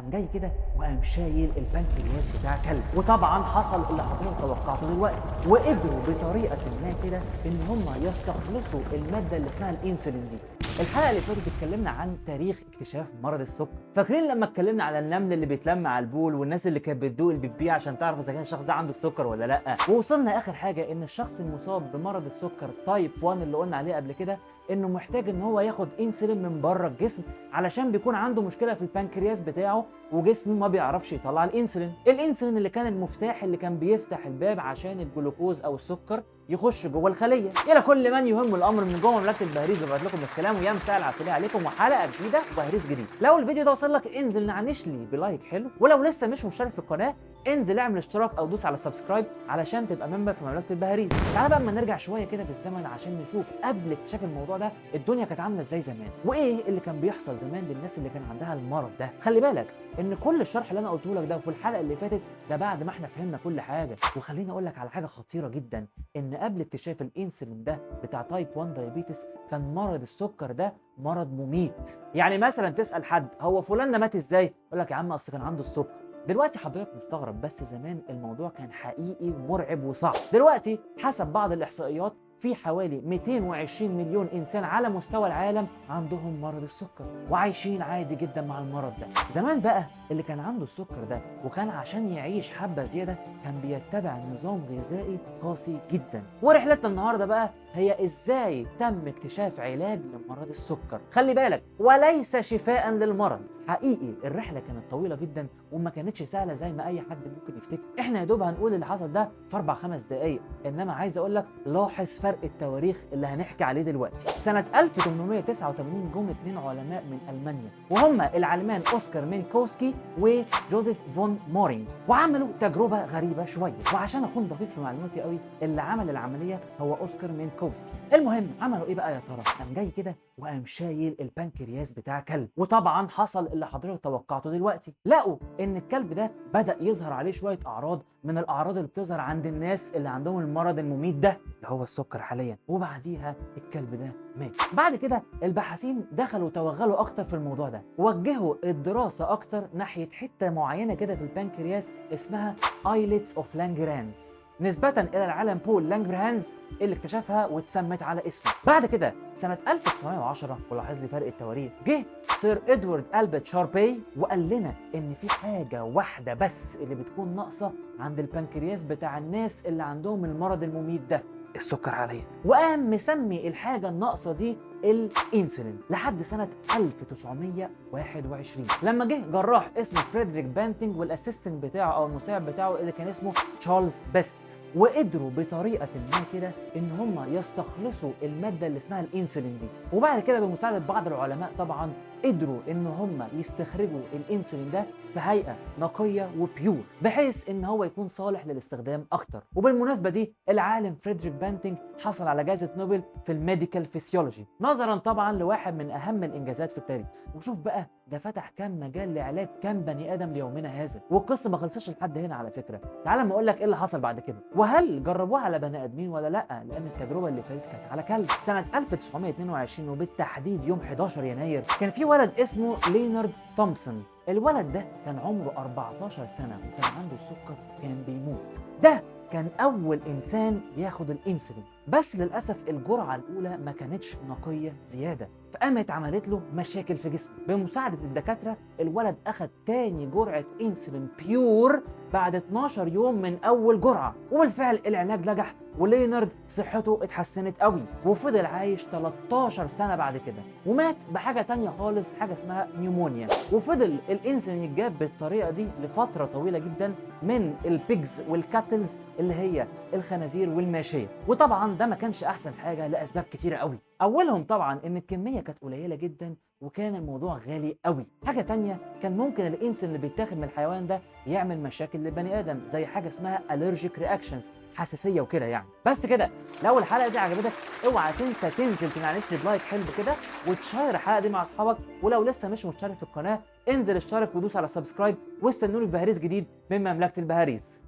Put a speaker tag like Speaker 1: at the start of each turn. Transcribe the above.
Speaker 1: قام جاي كده وقام شايل البنكرياس بتاع كلب. وطبعا حصل اللي حضرتك توقعته دلوقتي، وقدروا بطريقه ما كده ان هم يستخلصوا الماده اللي اسمها الانسولين دي. الحلقه اللي فاتت اتكلمنا عن تاريخ اكتشاف مرض السكر. فاكرين لما اتكلمنا على النمل اللي بيتلم على البول والناس اللي كانت بتدوق البيبي عشان تعرف اذا كان الشخص ده عنده السكر ولا لا؟ ووصلنا اخر حاجه ان الشخص المصاب بمرض السكر تايب 1 اللي قلنا عليه قبل كده انه محتاج ان هو ياخد انسولين من بره الجسم علشان بيكون عنده مشكله في البنكرياس بتاعه وجسمه ما بيعرفش يطلع الانسولين اللي كان المفتاح اللي كان بيفتح الباب عشان الجلوكوز او السكر يخش جوه الخليه. الى كل من يهم الامر من جوه مملكه البهريز، ببعت لكم السلام ويا مساء العسليه عليكم وحلقه جديده وبهريز جديد. لو الفيديو ده وصل لك انزل نعنش لي بلايك حلو، ولو لسه مش مشترك في القناه انزل اعمل اشتراك او دوس على سبسكرايب علشان تبقى ممبر في مملكه البهريز. تعالى بقى اما نرجع شويه كده بالزمن عشان نشوف قبل اكتشاف الموضوع ده الدنيا كانت عامله ازاي زمان، وايه اللي كان بيحصل زمان للناس اللي كان عندها المرض ده. خلي بالك ان كل الشرح اللي انا قلته لك ده وفي الحلقه اللي فاتت ده بعد ما احنا فهمنا كل حاجه. وخليني اقول لك على حاجه خطيره جدا، ان قبل اكتشاف الانسولين ده بتاع تايب 1 دايابيتس كان مرض السكر ده مرض مميت. يعني مثلا تسال حد هو فلان ده مات ازاي، يقول لك يا عم اصل كان عنده السكر. دلوقتي حضرتك مستغرب، بس زمان الموضوع كان حقيقي مرعب وصعب. دلوقتي حسب بعض الاحصائيات في حوالي 220 مليون انسان على مستوى العالم عندهم مرض السكر وعايشين عادي جدا مع المرض ده. زمان بقى اللي كان عنده السكر ده وكان عشان يعيش حبه زياده كان بيتبع نظام غذائي قاسي جدا. ورحلتنا النهارده بقى هي ازاي تم اكتشاف علاج لمرض السكر. خلي بالك وليس شفاء للمرض. حقيقي الرحله كانت طويله جدا وما كانتش سهله زي ما اي حد ممكن يفتكر. احنا يا دوب هنقول اللي حصل ده في 4-5 دقائق، انما عايز اقول لك لاحظ فرق التواريخ اللي هنحكي عليه دلوقتي. سنه 1889 جم 2 علماء من المانيا وهم العالمان اوسكار مينكوفسكي وجوزيف فون مورينج، وعملوا تجربه غريبه شويه. وعشان اكون دقيق في معلوماتي قوي اللي عمل العمليه هو اوسكار مينكوفسكي. المهم عملوا ايه بقى يا ترى؟ قام جاي كده وقام شايل البنكرياس بتاع كلب. وطبعا حصل اللي حضرتك توقعته دلوقتي، لقوا ان الكلب ده بدا يظهر عليه شويه اعراض من الاعراض اللي بتظهر عند الناس اللي عندهم المرض المميت ده اللي هو السكر حاليا. وبعديها الكلب ده مات. بعد كده الباحثين دخلوا توغلوا اكتر في الموضوع ده، وجهوا الدراسه اكتر ناحيه حته معينه كده في البنكرياس اسمها ايلتس اوف لانجرهانز، نسبة إلى العالم بول لانجرهانز اللي اكتشفها واتسمت على اسمه. بعد كده سنة 1910 ولاحظ لي فرق التواريخ، جه سير إدوارد ألبرت شاربي وقال لنا إن في حاجة واحدة بس اللي بتكون ناقصة عند البنكرياس بتاع الناس اللي عندهم المرض المميت ده، السكر حاليا. وقام مسمي الحاجة الناقصة دي الانسولين لحد سنة 1921 لما جه جراح اسمه فريدريك بانتنج والاسيستنت بتاعه او المساعد بتاعه اللي كان اسمه تشارلز بيست، وقدروا بطريقة ما كده ان هم يستخلصوا المادة اللي اسمها الانسولين دي. وبعد كده بمساعدة بعض العلماء طبعا قدروا ان هم يستخرجوا الانسولين ده في هيئة نقية وبيور بحيث ان هو يكون صالح للاستخدام اكتر. وبالمناسبة دي العالم فريدريك بانتنج حصل على جائزة نوبل في الميديكال فيسيولوجي نظرا طبعا لواحد من اهم الانجازات في التاريخ. وشوف بقى ده فتح كام مجال لعلاج كام بني ادم ليومنا هذا. والقصه ما خلصتش لحد هنا على فكره، تعال ما اقول لك ايه اللي حصل بعد كده وهل جربوها على بني ادمين ولا لا، لان التجربه اللي فاتت كانت على كلب. سنه 1922 وبالتحديد يوم 11 يناير كان في ولد اسمه لينارد تومسون. الولد ده كان عمره 14 سنه وكان عنده السكر كان بيموت. ده كان أول إنسان ياخد الإنسولين، بس للأسف الجرعة الأولى ما كانتش نقية زيادة فقامت عملت له مشاكل في جسمه. بمساعدة الدكاترة الولد أخد تاني جرعة إنسولين بيور بعد 12 يوم من أول جرعة، وبالفعل العلاج نجح ولينارد صحته اتحسنت قوي وفضل عايش 13 سنة بعد كده. ومات بحاجة تانية خالص، حاجة اسمها نيومونيا. وفضل الإنسولين يتجاب بالطريقة دي لفترة طويلة جدا من البيجز والكاتلز اللي هي الخنازير والماشية. وطبعا ده ما كانش أحسن حاجة لأسباب كتيرة قوي. أولهم طبعا إن الكمية كانت قليلة جدا وكان الموضوع غالي قوي. حاجة تانية كان ممكن الانسولين اللي بيتاخد من الحيوان ده يعمل مشاكل للبني ادم زي حاجة اسمها allergic reactions، حساسية وكده يعني. بس كده لو الحلقة دي عجبتك اوعى تنسى تنزل تنعنش لي بلايك حلو كده وتشير الحلقة دي مع اصحابك، ولو لسه مش مشترك في القناة انزل اشترك ودوس على سبسكرايب واستنوني في بهاريز جديد من مملكة البهاريز.